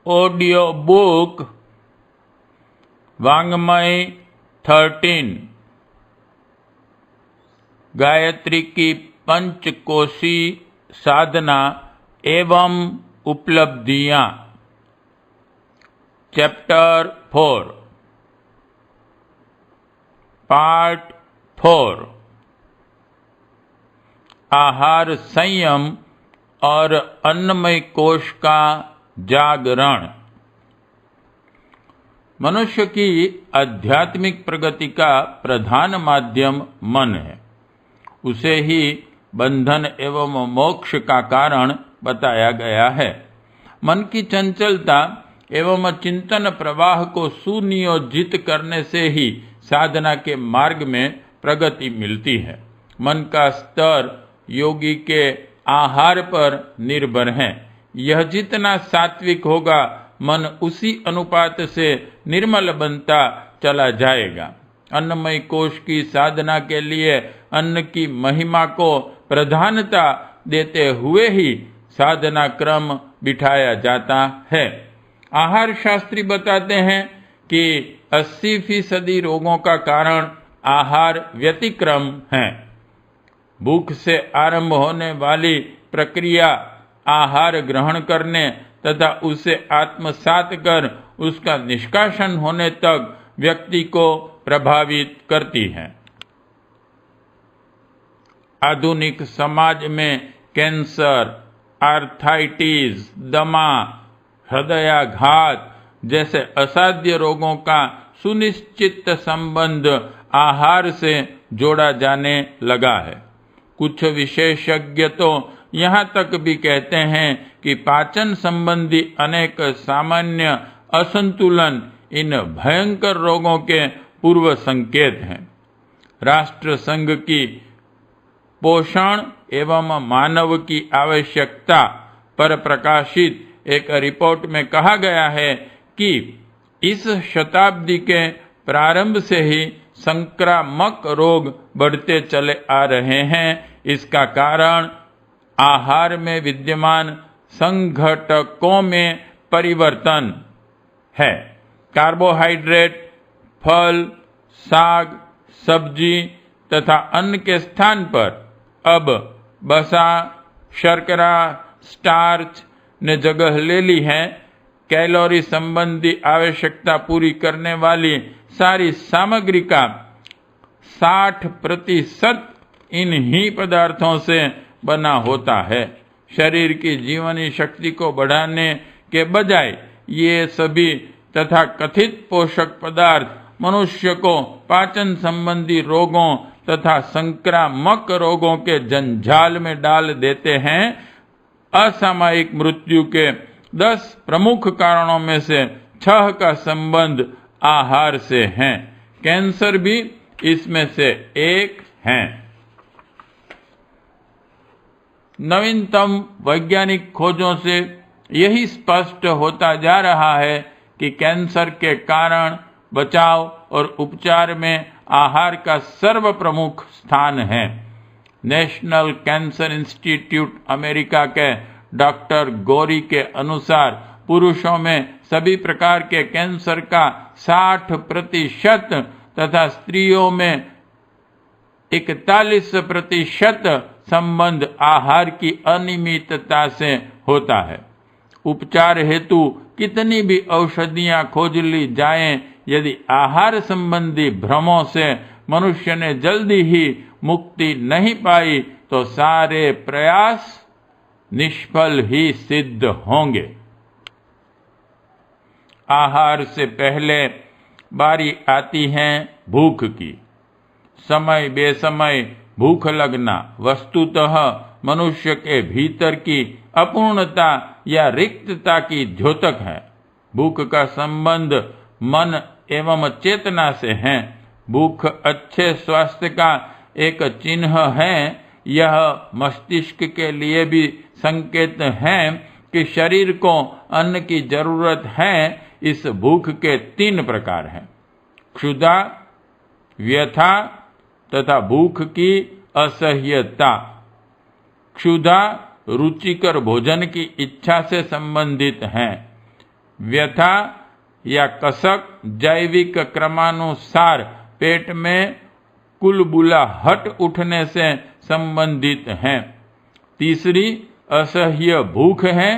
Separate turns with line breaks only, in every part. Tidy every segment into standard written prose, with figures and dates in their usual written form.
Audio book वांग्मय 13 Gayatri की पंचकोशी साधना एवं उपलब्धियां। चैप्टर 4 पार्ट 4 आहार संयम और अन्नमय कोश का जागरण। मनुष्य की आध्यात्मिक प्रगति का प्रधान माध्यम मन है। उसे ही बंधन एवं मोक्ष का कारण बताया गया है। मन की चंचलता एवं चिंतन प्रवाह को सुनियोजित करने से ही साधना के मार्ग में प्रगति मिलती है। मन का स्तर योगी के आहार पर निर्भर है। यह जितना सात्विक होगा, मन उसी अनुपात से निर्मल बनता चला जाएगा। अन्नमय कोश की साधना के लिए अन्न की महिमा को प्रधानता देते हुए ही साधना क्रम बिठाया जाता है। आहार शास्त्री बताते हैं कि 80% रोगों का कारण आहार व्यतिक्रम है। भूख से आरंभ होने वाली प्रक्रिया आहार ग्रहण करने तथा उसे आत्मसात कर उसका निष्कासन होने तक व्यक्ति को प्रभावित करती है। आधुनिक समाज में कैंसर, आर्थराइटिस, दमा, हृदयाघात जैसे असाध्य रोगों का सुनिश्चित संबंध आहार से जोड़ा जाने लगा है। कुछ विशेषज्ञ तो यहाँ तक भी कहते हैं कि पाचन संबंधी अनेक सामान्य असंतुलन इन भयंकर रोगों के पूर्व संकेत हैं। राष्ट्र संघ की पोषण एवं मानव की आवश्यकता पर प्रकाशित एक रिपोर्ट में कहा गया है कि इस शताब्दी के प्रारंभ से ही संक्रामक रोग बढ़ते चले आ रहे हैं। इसका कारण आहार में विद्यमान संघटकों में परिवर्तन है। कार्बोहाइड्रेट, फल, साग, सब्जी तथा अन्न के स्थान पर अब वसा, शर्करा, स्टार्च ने जगह ले ली है। कैलोरी संबंधी आवश्यकता पूरी करने वाली सारी सामग्री का 60% इन्हीं पदार्थों से बना होता है। शरीर की जीवनी शक्ति को बढ़ाने के बजाय ये सभी तथा कथित पोषक पदार्थ मनुष्य को पाचन संबंधी रोगों तथा संक्रामक रोगों के जंजाल में डाल देते हैं। असामयिक मृत्यु के 10 प्रमुख कारणों में से 6 का संबंध आहार से है। कैंसर भी इसमें से एक है। नवीनतम वैज्ञानिक खोजों से यही स्पष्ट होता जा रहा है कि कैंसर के कारण बचाव और उपचार में आहार का सर्वप्रमुख स्थान है। नेशनल कैंसर इंस्टीट्यूट अमेरिका के डॉक्टर गौरी के अनुसार पुरुषों में सभी प्रकार के कैंसर का 60% तथा स्त्रियों में 41% संबंध आहार की अनियमितता से होता है। उपचार हेतु कितनी भी औषधियां खोज ली जाएं, यदि आहार संबंधी भ्रमों से मनुष्य ने जल्दी ही मुक्ति नहीं पाई तो सारे प्रयास निष्फल ही सिद्ध होंगे। आहार से पहले बारी आती है भूख की। समय बेसमय भूख लगना वस्तुतः मनुष्य के भीतर की अपूर्णता या रिक्तता की द्योतक है। भूख का संबंध मन एवं चेतना से है। भूख अच्छे स्वास्थ्य का एक चिन्ह है। यह मस्तिष्क के लिए भी संकेत है कि शरीर को अन्न की जरूरत है। इस भूख के 3 प्रकार हैं: क्षुधा, व्यथा तथा भूख की असह्यता। क्षुधा रुचिकर भोजन की इच्छा से संबंधित है। व्यथा या कसक जैविक क्रमानुसार पेट में कुलबुलाहट उठने से संबंधित हैं। तीसरी असह्य भूख है।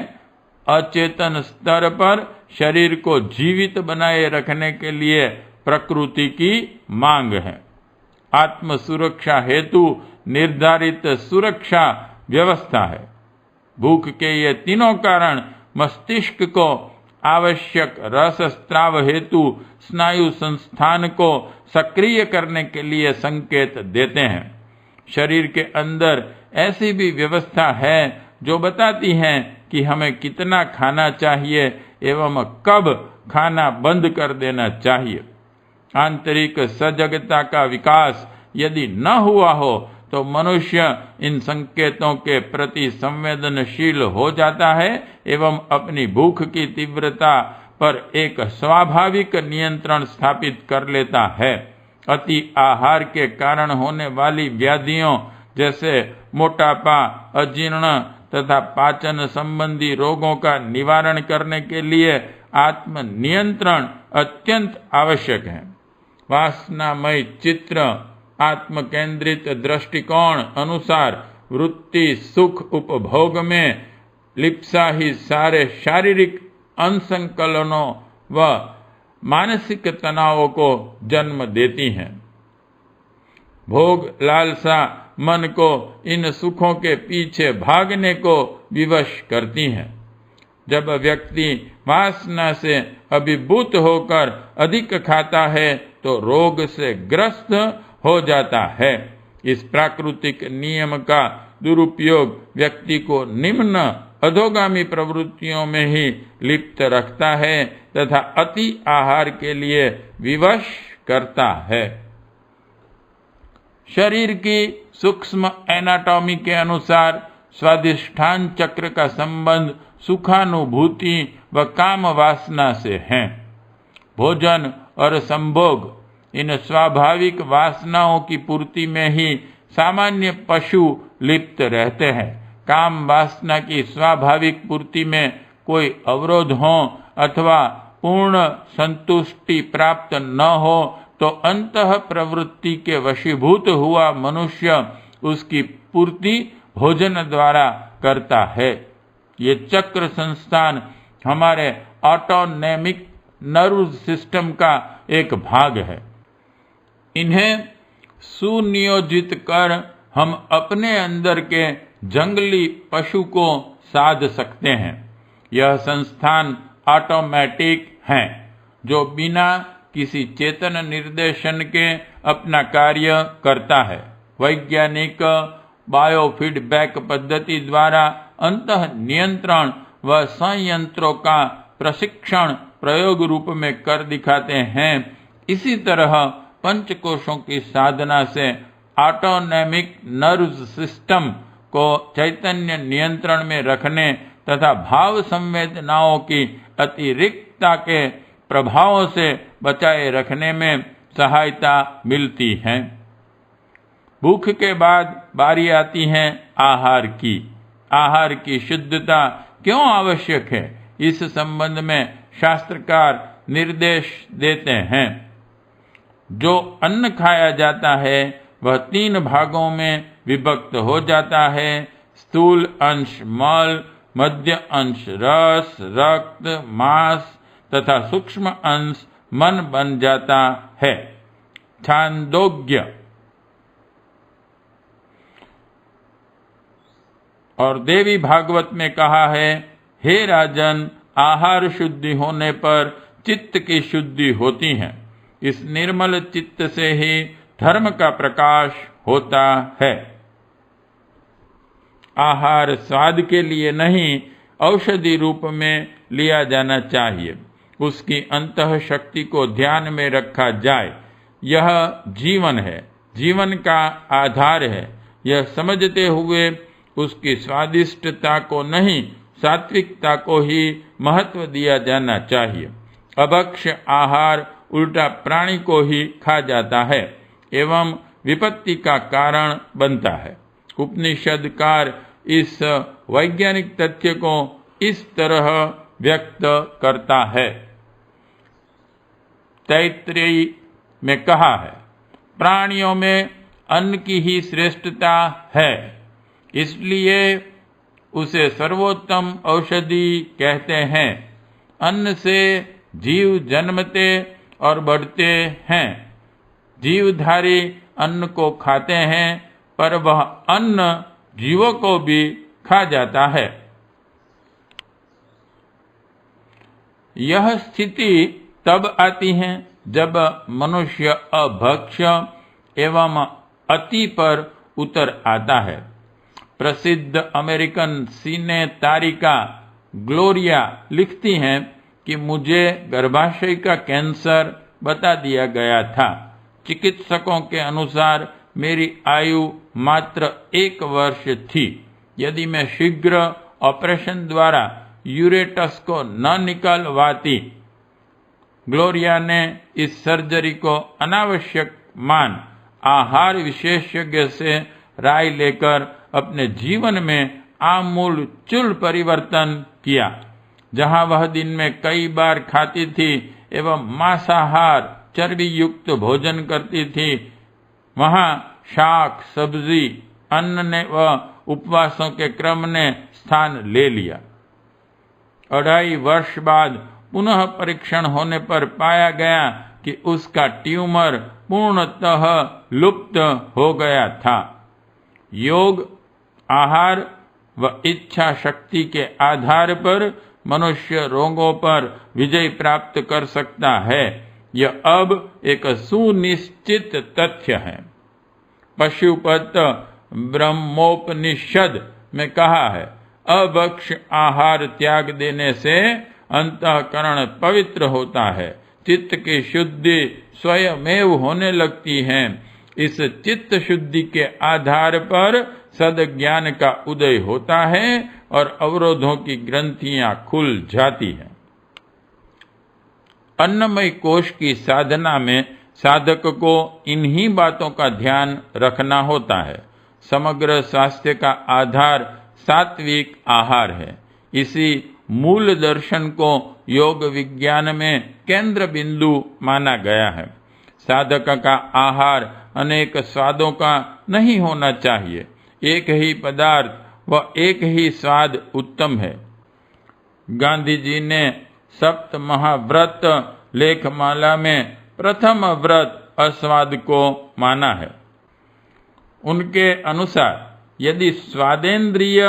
अचेतन स्तर पर शरीर को जीवित बनाए रखने के लिए प्रकृति की मांग है। आत्म सुरक्षा हेतु निर्धारित सुरक्षा व्यवस्था है। भूख के ये तीनों कारण मस्तिष्क को आवश्यक रसस्त्राव हेतु स्नायु संस्थान को सक्रिय करने के लिए संकेत देते हैं। शरीर के अंदर ऐसी भी व्यवस्था है जो बताती है कि हमें कितना खाना चाहिए एवं कब खाना बंद कर देना चाहिए। आंतरिक सजगता का विकास यदि न हुआ हो तो मनुष्य इन संकेतों के प्रति संवेदनशील हो जाता है एवं अपनी भूख की तीव्रता पर एक स्वाभाविक नियंत्रण स्थापित कर लेता है। अति आहार के कारण होने वाली व्याधियों जैसे मोटापा, अजीर्ण तथा पाचन संबंधी रोगों का निवारण करने के लिए आत्म नियंत्रण अत्यंत आवश्यक है। वासनामय चित्र आत्म केंद्रित दृष्टिकोण अनुसार वृत्ति सुख उपभोग में लिप्सा ही सारे शारीरिक अनसंकलनों व मानसिक तनावों को जन्म देती हैं। भोग लालसा मन को इन सुखों के पीछे भागने को विवश करती हैं। जब व्यक्ति वासना से अभिभूत होकर अधिक खाता है तो रोग से ग्रस्त हो जाता है। इस प्राकृतिक नियम का दुरुपयोग व्यक्ति को निम्न अधोगामी प्रवृत्तियों में ही लिप्त रखता है तथा अति आहार के लिए विवश करता है। शरीर की सूक्ष्म एनाटॉमी के अनुसार स्वादिष्ठान चक्र का संबंध सुखानुभूति व काम वासना से है। भोजन और संभोग इन स्वाभाविक वासनाओं की पूर्ति में ही सामान्य पशु लिप्त रहते हैं। काम वासना की स्वाभाविक पूर्ति में कोई अवरोध हो अथवा पूर्ण संतुष्टि प्राप्त न हो तो अंतः प्रवृत्ति के वशीभूत हुआ मनुष्य उसकी पूर्ति भोजन द्वारा करता है। ये चक्र संस्थान हमारे ऑटोनॉमिक नर्व सिस्टम का एक भाग है। इन्हें सुनियोजित कर हम अपने अंदर के जंगली पशु को साध सकते हैं। यह संस्थान ऑटोमेटिक हैं जो बिना किसी चेतन निर्देशन के अपना कार्य करता है। वैज्ञानिक बायोफीडबैक पद्धति द्वारा अंतः नियंत्रण व संयंत्रों का प्रशिक्षण प्रयोग रूप में कर दिखाते हैं। इसी तरह पंचकोशों की साधना से ऑटोनॉमिक नर्व सिस्टम को चैतन्य नियंत्रण में रखने तथा भाव संवेदनाओं की अतिरिक्तता के प्रभावों से बचाए रखने में सहायता मिलती है। भूख के बाद बारी आती है आहार की। आहार की शुद्धता क्यों आवश्यक है, इस संबंध में शास्त्रकार निर्देश देते हैं। जो अन्न खाया जाता है वह 3 भागों में विभक्त हो जाता है। स्थूल अंश मल, मध्य अंश रस, रक्त, मांस तथा सूक्ष्म अंश मन बन जाता है। छांदोग्य और देवी भागवत में कहा है, हे राजन, आहार शुद्धि होने पर चित्त की शुद्धि होती है। इस निर्मल चित्त से ही धर्म का प्रकाश होता है। आहार स्वाद के लिए नहीं, औषधि रूप में लिया जाना चाहिए। उसकी अंतः शक्ति को ध्यान में रखा जाए। यह जीवन है, जीवन का आधार है। यह समझते हुए उसकी स्वादिष्टता को नहीं, सात्विकता को ही महत्व दिया जाना चाहिए। अभक्ष्य आहार उल्टा प्राणी को ही खा जाता है एवं विपत्ति का कारण बनता है। उपनिषदकार इस वैज्ञानिक तथ्य को इस तरह व्यक्त करता है। तैत्तिरीय में कहा है, प्राणियों में अन्न की ही श्रेष्ठता है, इसलिए उसे सर्वोत्तम औषधि कहते हैं। अन्न से जीव जन्मते और बढ़ते हैं। जीवधारी अन्न को खाते हैं, पर वह अन्न जीवों को भी खा जाता है। यह स्थिति तब आती है जब मनुष्य अभक्ष्य एवं अति पर उतर आता है। प्रसिद्ध अमेरिकन सिने तारिका ग्लोरिया लिखती हैं कि मुझे गर्भाशय का कैंसर बता दिया गया था। चिकित्सकों के अनुसार मेरी आयु मात्र 1 वर्ष थी। यदि मैं शीघ्र ऑपरेशन द्वारा यूरेटस को न निकलवाती। ग्लोरिया ने इस सर्जरी को अनावश्यक मान आहार विशेषज्ञ से राय लेकर अपने जीवन में आमूल परिवर्तन किया। जहां वह दिन में कई बार खाती थी एवं मांसाहार चर्बी युक्त भोजन करती थी, वहां शाक सब्जी अन्न ने व उपवासों के क्रम ने स्थान ले लिया। 2.5 वर्ष बाद पुनः परीक्षण होने पर पाया गया कि उसका ट्यूमर पूर्णतः लुप्त हो गया था। योग, आहार व इच्छा शक्ति के आधार पर मनुष्य रोगों पर विजय प्राप्त कर सकता है। यह अब एक सुनिश्चित तथ्य है। पशुपत ब्रह्मोपनिषद में कहा है, अभक्ष्य आहार त्याग देने से अंतःकरण पवित्र होता है, चित्त की शुद्धि स्वयमेव होने लगती है। इस चित्त शुद्धि के आधार पर सद्ज्ञान का उदय होता है और अवरोधों की ग्रंथियां खुल जाती हैं। अन्नमय कोश की साधना में साधक को इन्हीं बातों का ध्यान रखना होता है। समग्र स्वास्थ्य का आधार सात्विक आहार है। इसी मूल दर्शन को योग विज्ञान में केंद्र बिंदु माना गया है। साधक का आहार अनेक स्वादों का नहीं होना चाहिए। एक ही पदार्थ व एक ही स्वाद उत्तम है। गांधी जी ने सप्त महाव्रत लेखमाला में प्रथम व्रत अस्वाद को माना है। उनके अनुसार यदि स्वादेंद्रिय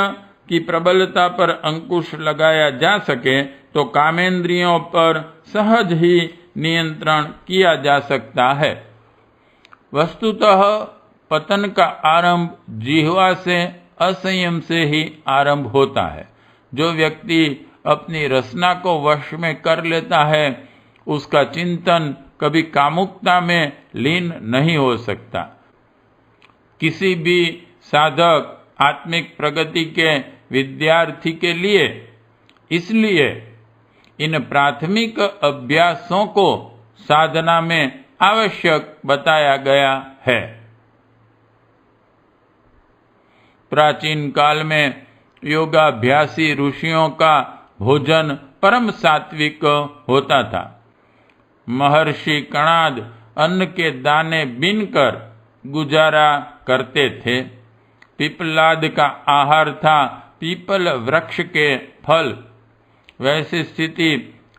की प्रबलता पर अंकुश लगाया जा सके तो कामेंद्रियों पर सहज ही नियंत्रण किया जा सकता है। वस्तुतः पतन का आरंभ जिह्वा से असंयम से ही आरंभ होता है। जो व्यक्ति अपनी रसना को वश में कर लेता है, उसका चिंतन कभी कामुकता में लीन नहीं हो सकता। किसी भी साधक आत्मिक प्रगति के विद्यार्थी के लिए इसलिए इन प्राथमिक अभ्यासों को साधना में आवश्यक बताया गया है। प्राचीन काल में योगाभ्यासी ऋषियों का भोजन परम सात्विक होता था। महर्षि कणाद अन्न के दाने बीनकर गुजारा करते थे। पिपलाद का आहार था पीपल वृक्ष के फल। वैसी स्थिति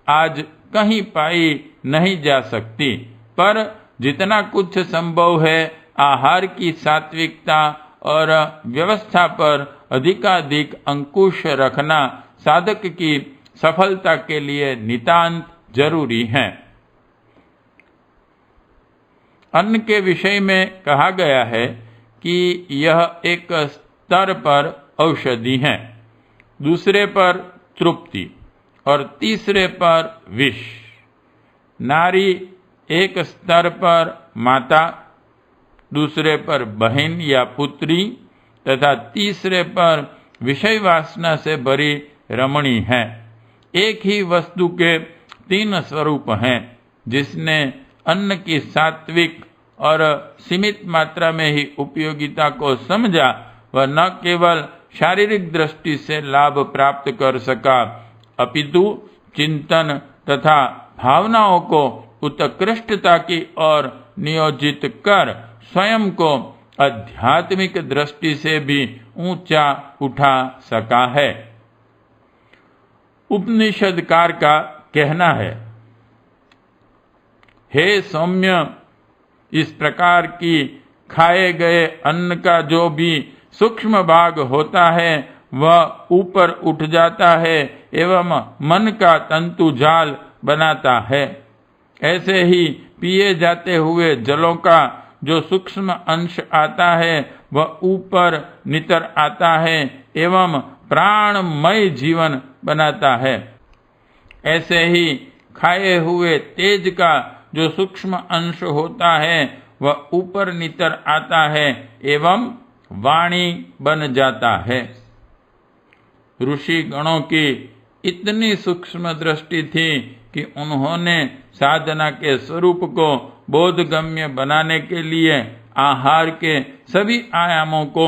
आज कहीं पाई नहीं जा सकती, पर जितना कुछ संभव है आहार की सात्विकता और व्यवस्था पर अधिकाधिक अंकुश रखना साधक की सफलता के लिए नितांत जरूरी है। अन्न के विषय में कहा गया है कि यह एक स्तर पर औषधि है, दूसरे पर तृप्ति और तीसरे पर विष। नारी एक स्तर पर माता, दूसरे पर बहन या पुत्री तथा तीसरे पर विषय वासना से भरी रमणी है। एक ही वस्तु के 3 स्वरूप हैं। जिसने अन्न की सात्विक और सीमित मात्रा में ही उपयोगिता को समझा, वह न केवल शारीरिक दृष्टि से लाभ प्राप्त कर सका, अपितु चिंतन तथा भावनाओं को उत्कृष्टता की ओर नियोजित कर स्वयं को आध्यात्मिक दृष्टि से भी ऊंचा उठा सका है। उपनिषदकार का कहना है, हे सौम्य, इस प्रकार की खाए गए अन्न का जो भी सूक्ष्म भाग होता है वह ऊपर उठ जाता है एवं मन का तंतु जाल बनाता है। ऐसे ही पिए जाते हुए जलों का जो सूक्ष्म अंश आता है वह ऊपर नितर आता है एवं प्राणमय जीवन बनाता है। ऐसे ही खाए हुए तेज का जो सूक्ष्म अंश होता है वह ऊपर नितर आता है एवं वाणी बन जाता है। ऋषि गणों की इतनी सूक्ष्म दृष्टि थी कि उन्होंने साधना के स्वरूप को बोधगम्य बनाने के लिए आहार के सभी आयामों को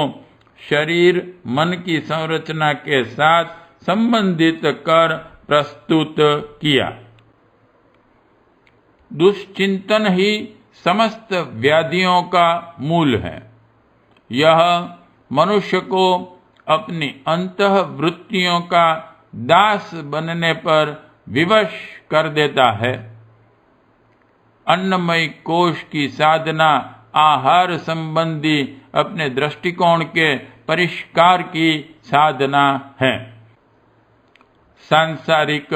शरीर मन की संरचना के साथ संबंधित कर प्रस्तुत किया। दुश्चिंतन ही समस्त व्याधियों का मूल है। यह मनुष्य को अपनी अंतःवृत्तियों का दास बनने पर विवश कर देता है। अन्नमय कोश की साधना आहार संबंधी अपने दृष्टिकोण के परिष्कार की साधना है। सांसारिक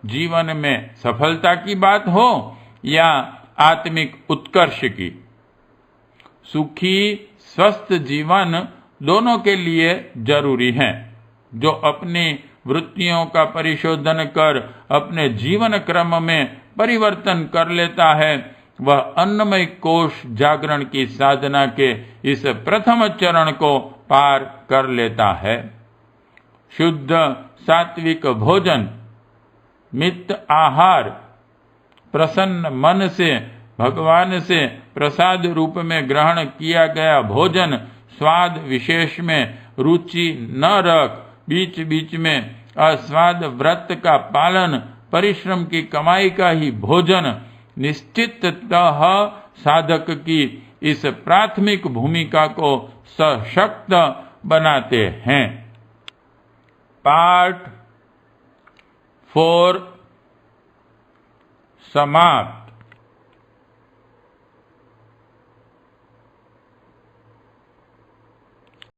जीवन में सफलता की बात हो या आत्मिक उत्कर्ष की, सुखी स्वस्थ जीवन दोनों के लिए जरूरी है। जो अपनी वृत्तियों का परिशोधन कर अपने जीवन क्रम में परिवर्तन कर लेता है वह अन्नमय कोश जागरण की साधना के इस प्रथम चरण को पार कर लेता है। शुद्ध सात्विक भोजन, मित आहार, प्रसन्न मन से भगवान से प्रसाद रूप में ग्रहण किया गया भोजन, स्वाद विशेष में रुचि न रख, बीच बीच में अस्वाद व्रत का पालन, परिश्रम की कमाई का ही भोजन निश्चिततः साधक की इस प्राथमिक भूमिका को सशक्त बनाते हैं। पार्ट 4 समाप्त।